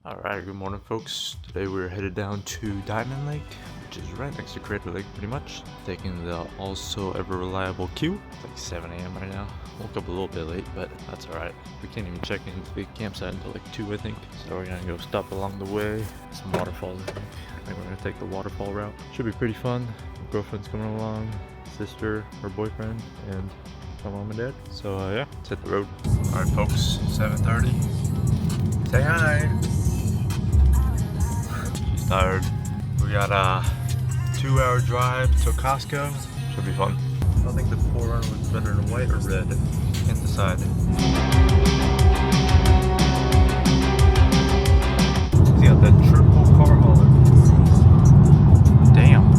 Alright, good morning folks. Today we're headed down to Diamond Lake, which is right next to Crater Lake pretty much. Taking the also ever reliable Q. It's like 7 a.m. right now. Woke up a little bit late, but that's alright. We can't even check into the campsite until like 2 I think. So we're gonna go stop along the way. Some waterfalls I think. I think we're gonna take the waterfall route. Should be pretty fun. My girlfriend's coming along, sister, her boyfriend, and my mom and dad. So yeah, let's hit the road. Alright folks, 7:30. Say hi! Tired. We got a 2-hour drive to Costco. Should be fun. I don't think the 4Runner was better in white or red. Can't decide. He's got that triple car hauler. Damn.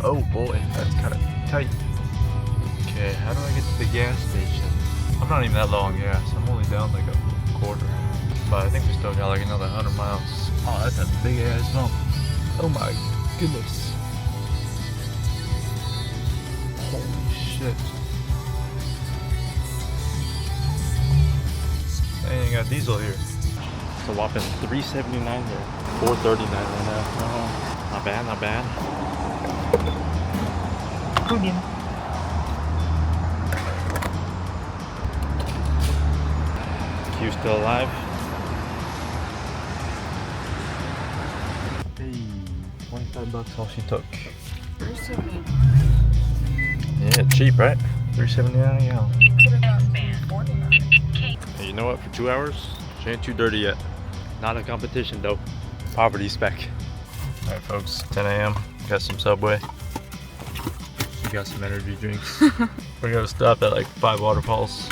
Oh boy, that's kind of tight. Okay, how do I get to the gas station? I'm not even that low on gas. I'm only down like a quarter. But I think we still got like another 100 miles. Oh, that's a big ass bump. Oh my goodness. Holy shit. They ain't got diesel here. It's a whopping $3.79 here. $4.39 right now. Not bad, not bad. Again. Q's still alive. Hey, $25 all she took. Yeah, cheap, right? $3.79 a gallon. Hey, you know what? For 2 hours, she ain't too dirty yet. Not a competition though. Poverty spec. Alright folks, 10 a.m. Got some Subway. We got some energy drinks. We're gonna stop at like 5 waterfalls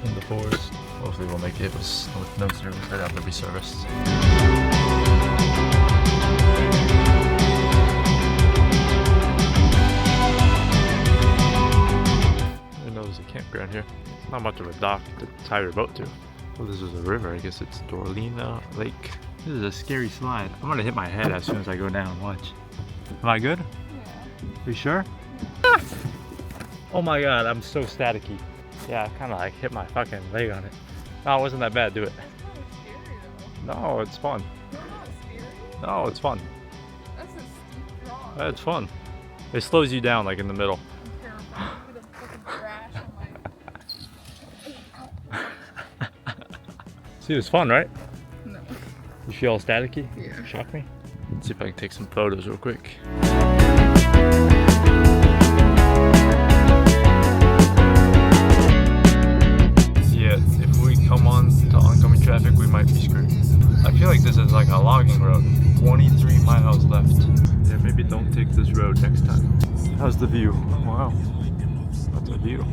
in the forest. Hopefully we'll make it with no service. I'd have to be serviced. Who knows, there's a campground here. Not much of a dock to tie your boat to. Oh, this is a river. I guess it's Dorlina Lake. This is a scary slide. I'm gonna hit my head as soon as I go down. Watch. Am I good? Yeah. You sure? Oh my god, I'm so staticky. Yeah, I kind of like hit my fucking leg on it. No, it wasn't that bad. Do it. No, it's fun. No, it's fun. That's a steep drop. It's fun. It slows you down like in the middle. See, it's fun, right? No. You feel all staticky? Yeah. Shock me? Let's see if I can take some photos real quick. Yeah, if we come on to oncoming traffic, we might be screwed. I feel like this is like a logging road. 23 miles left. Yeah, maybe don't take this road next time. How's the view? Oh wow. That's a view.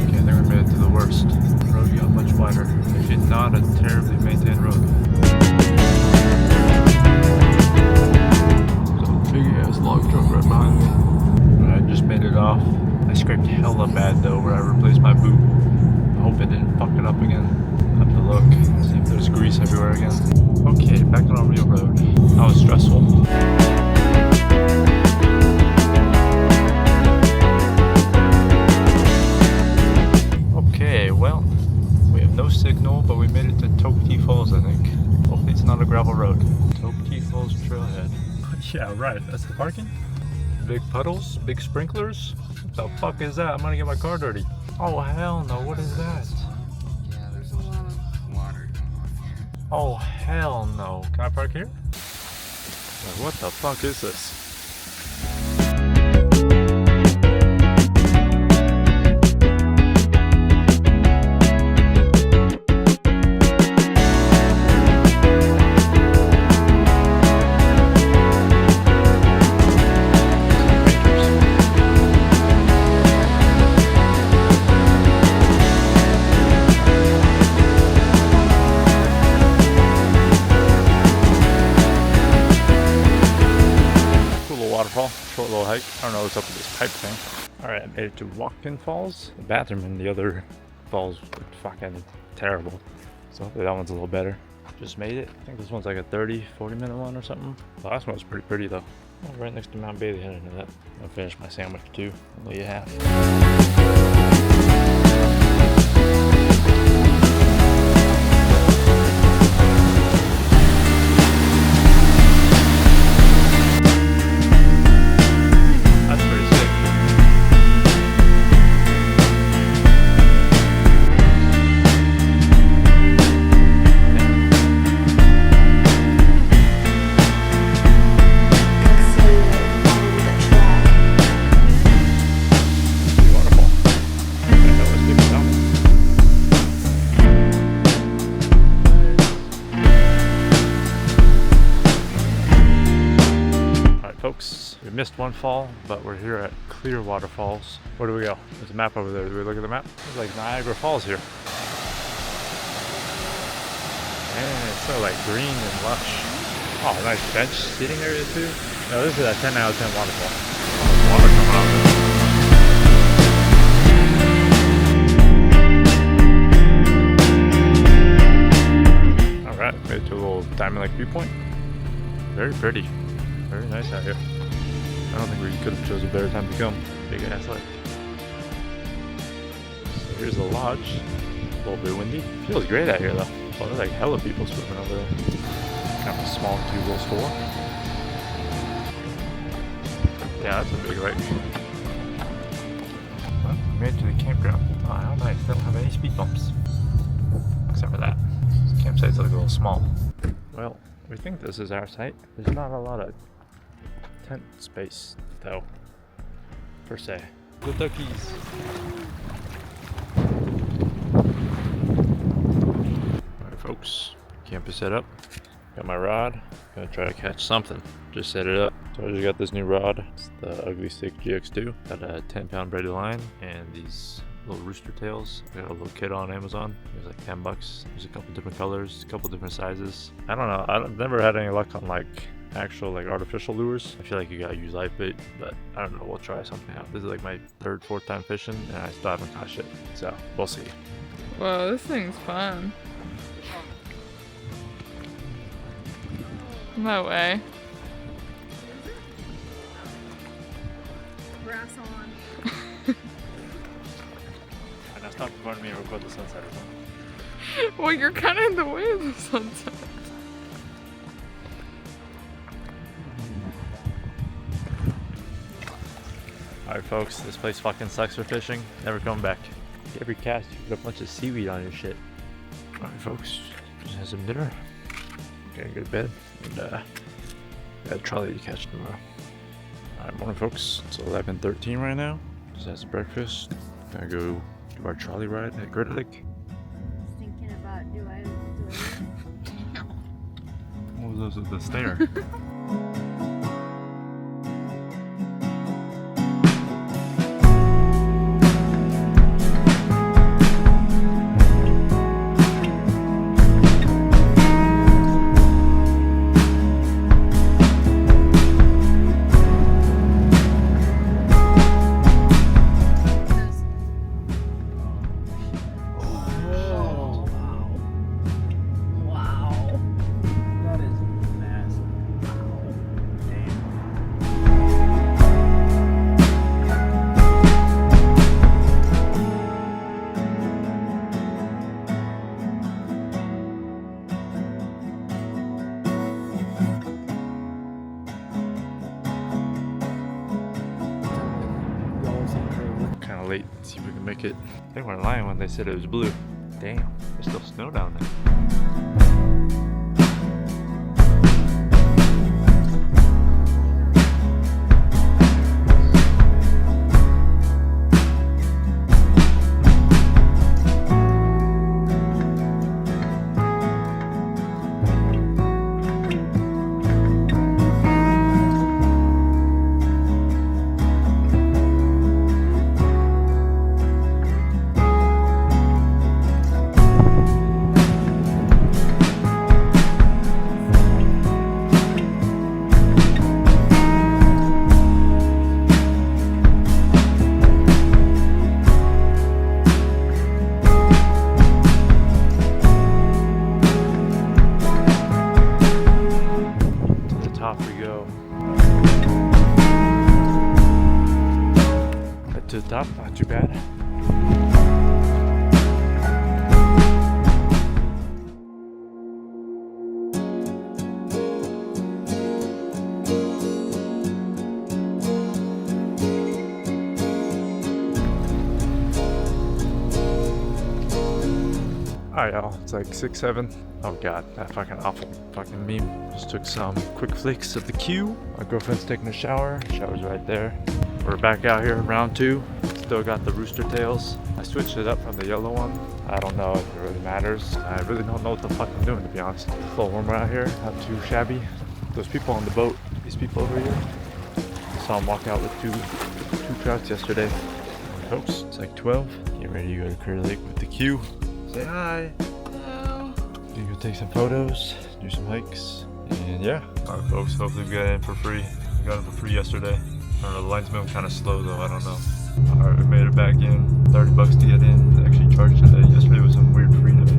Okay, I think we made it to the worst. The road got much wider. Actually not a terribly maintained road. There's a big ass log truck right behind me. I just made it off. I scraped hella bad though where I replaced my boot. I hope it didn't fuck it up again. I have to look, see if there's grease everywhere again. Okay, back on a real road. That was stressful. Okay, well, we have no signal, but we made it to Tokti Falls, I think. Hopefully it's not a gravel road. Tokti Falls Trailhead. Yeah, right, that's the parking? Big puddles, big sprinklers. What the fuck is that? I'm gonna get my car dirty. Oh hell no, what is that? Yeah, there's a lot of water going on here. Oh hell no. Can I park here? What the fuck is this? Waterfall, short little hike. I don't know what's up with this pipe thing. All right, I made it to Walk-in Falls. The bathroom in the other falls looked fucking terrible. So hopefully that one's a little better. Just made it. I think this one's like a 30-40 minute one or something. The last one was pretty pretty though. Oh, right next to Mount Bailey, I didn't know that. I'll finish my sandwich too. Only a half. Folks, we missed one fall, but we're here at Clear Waterfalls. Where do we go? There's a map over there. Do we look at the map? It's like Niagara Falls here. Man, it's so like green and lush. Oh, nice bench seating area too. No, this is a 10 out of 10 waterfall. Water coming out. Alright, made it to a little Diamond Lake viewpoint. Very pretty. Very nice out here. I don't think we could have chosen a better time to come. Big ass lake. So here's the lodge. A little bit windy. Feels great out here though. Oh, there's like hella people swimming over there. Kind of a small, cute little store. Yeah, that's a big lake. Well, we made it to the campground. Oh, how nice. They don't have any speed bumps. Except for that. This campsite's like a little small. Well, we think this is our site. There's not a lot of tent space though, per se. The duckies. Alright folks, camp is set up. Got my rod. Gonna try to catch something. Just set it up. So I just got this new rod. It's the Ugly Stick GX2. Got a 10-pound braided line and these little rooster tails. I got a little kit on Amazon. It was like 10 bucks. There's a couple different colors, a couple different sizes. I don't know. I've never had any luck on like actual like artificial lures. I feel like you gotta use live bait, but I don't know. We'll try something out. This is like my third, fourth time fishing, and I still haven't caught shit. So we'll see. Whoa, this thing's fun. No way. Grass on. And now stop in front of me and record the sunset or something. Well, you're kind of in the way of the sunset. Alright folks, this place fucking sucks for fishing. Never coming back. Every cast you put a bunch of seaweed on your shit. Alright folks, just had some dinner. Gonna go to bed. And got a trolley to catch tomorrow. Alright, morning folks. It's 11:13 right now. Just had some breakfast. Gonna go do our trolley ride at Great Lake. Thinking about do I What was those with the stare? Late. Let's see if we can make it. They weren't lying when they said it was blue. Damn, there's still snow down there. the top, not too bad. Alright y'all, it's like 6, 7. Oh god, that fucking awful fucking meme. Just took some quick flicks of the Q. My girlfriend's taking a shower. Shower's right there. We're back out here, round 2. Still got the rooster tails. I switched it up from the yellow one. I don't know if it really matters. I really don't know what the fuck I'm doing, to be honest. It's a little warmer out here, not too shabby. Those people on the boat, these people over here, I saw them walk out with two trouts yesterday. Folks, it's like 12. Get ready to go to Crater Lake with the Q. Say hi. Hello. You go take some photos, do some hikes, and yeah. Alright folks, hopefully we got it in for free. We got it for free yesterday. I don't know, the line's moving kind of slow though, I don't know. Alright, we made it back in. $30 to get in. They actually charged today. Yesterday was some weird free day.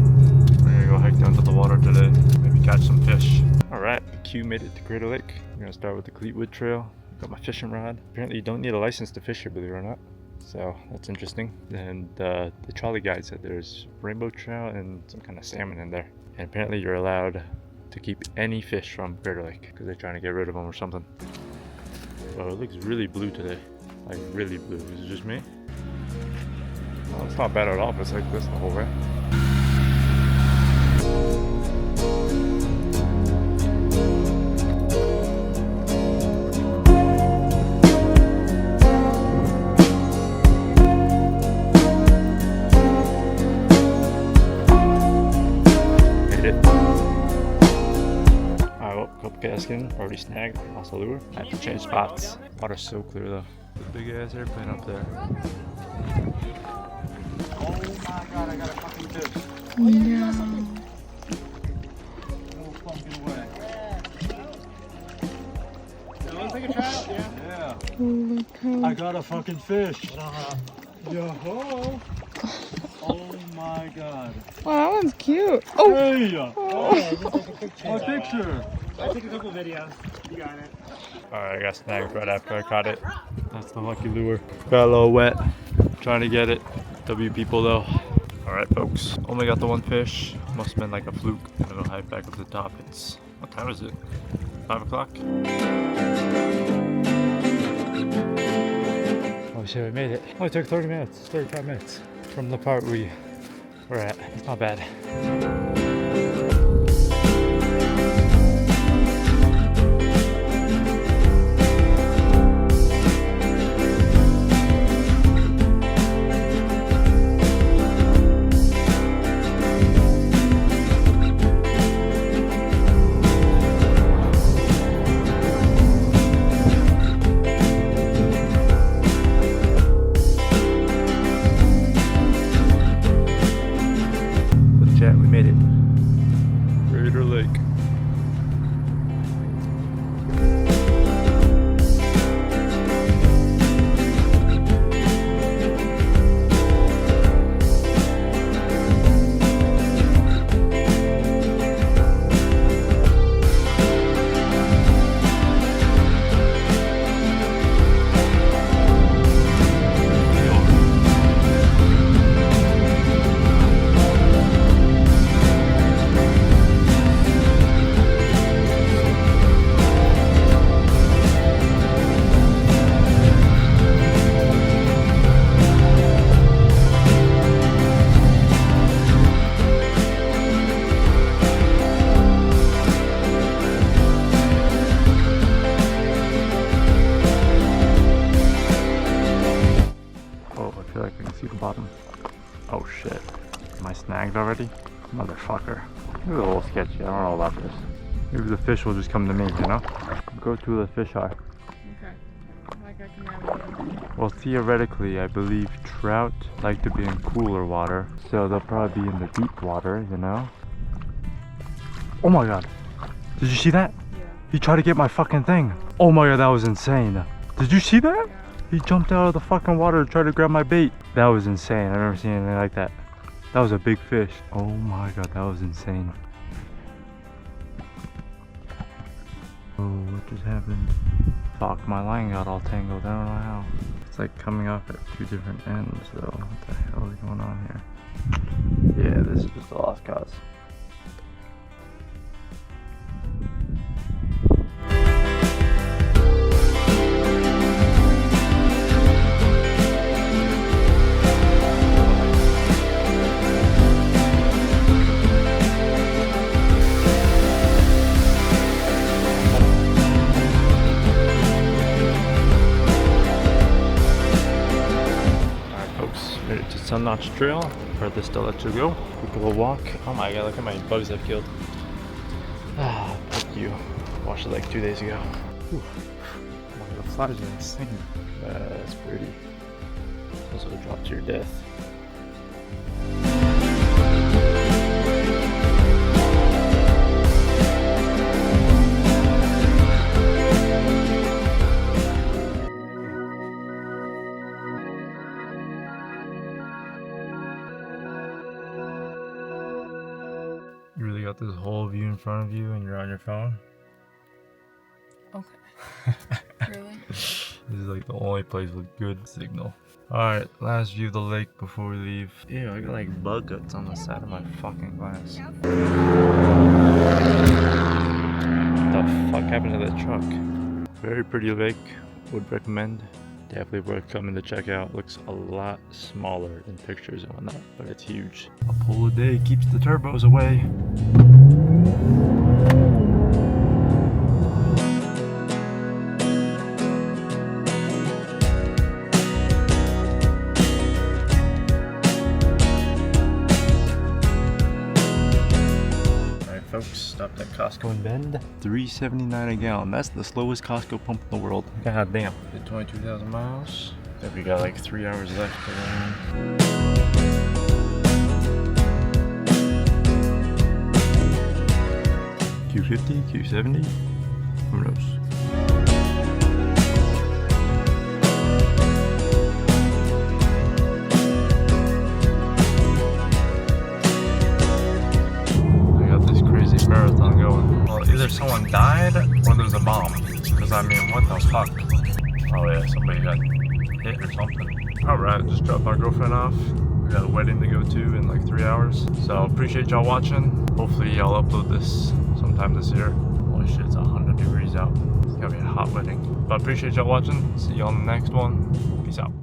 We're gonna go hike down to the water today. Maybe catch some fish. Alright, Q made it to Crater Lake. We're gonna start with the Cleetwood Trail. Got my fishing rod. Apparently you don't need a license to fish here, believe it or not. So that's interesting. And the trolley guide said there's rainbow trout and some kind of salmon in there. And apparently you're allowed to keep any fish from Crater Lake because they're trying to get rid of them or something. Oh, it looks really blue today. Like really blue. Is it just me? Well, it's not bad at all if it's like this the whole way. Casting already snagged, lost the lure. I have to change spots. Water's so clear though. The big ass airplane up there. Oh my god, I got a fucking fish. No. No fucking way. You want to take a trout? Yeah. Holy cow. I got a fucking fish. Yo-ho. Oh my god. Wow, that one's cute. Oh! Hey! Oh. My picture. I took a couple videos. You got it. Alright, I got snagged right after I caught it. That's the lucky lure. Got a little wet. Trying to get it. W people though. Alright folks, only got the one fish. Must have been like a fluke. I'm gonna hike back up to the top. It's, what time is it? 5 o'clock? Oh shit, we made it. Only took 30 minutes, 35 minutes from the part we were at. It's not bad. We made it. Crater Lake. See the bottom. Oh shit. Am I snagged already? Motherfucker. This is a little sketchy. I don't know about this. Maybe the fish will just come to me, you know? Go to where the fish are. Okay. Like I can navigate. Well, theoretically, I believe trout like to be in cooler water. So they'll probably be in the deep water, you know? Oh my god. Did you see that? Yeah. He tried to get my fucking thing. Oh my god, that was insane. Did you see that? Yeah. He jumped out of the fucking water to try to grab my bait. That was insane. I've never seen anything like that. That was a big fish. Oh my god, that was insane. Oh, what just happened? Fuck, my line got all tangled. I don't know how. It's like coming off at two different ends though. What the hell is going on here? Yeah, this is just a lost cause. Made it to Sun Notch Trail, furthest I'll let you go. Quick little walk. Oh my god, look how many bugs I've killed. Ah, thank you. Washed it like 2 days ago. Whew. Oh my god, the flies are insane. That's pretty. Also drop to your death. You really got this whole view in front of you and you're on your phone? Okay. Really? This is like the only place with good signal. Alright, last view of the lake before we leave. Ew, I got like bug guts on the side of my fucking glass. What the fuck happened to that truck? Very pretty lake, would recommend. Definitely worth coming to check out. Looks a lot smaller in pictures and whatnot, but it's huge. A pull a day keeps the turbos away. Alright folks, stopped at Costco in Bend. $3.79 a gallon. That's the slowest Costco pump in the world. God damn. Did 22,000 miles. I think we got like 3 hours left to run. Q50, Q70, who knows? Marathon going. Well, either someone died or there's a bomb. Because I mean, what the fuck? Oh yeah, somebody got hit or something. Alright, just dropped my girlfriend off. We got a wedding to go to in like 3 hours. So appreciate y'all watching. Hopefully I'll upload this sometime this year. Holy shit, it's 100 degrees out. It's gonna be a hot wedding. But appreciate y'all watching. See you on the next one. Peace out.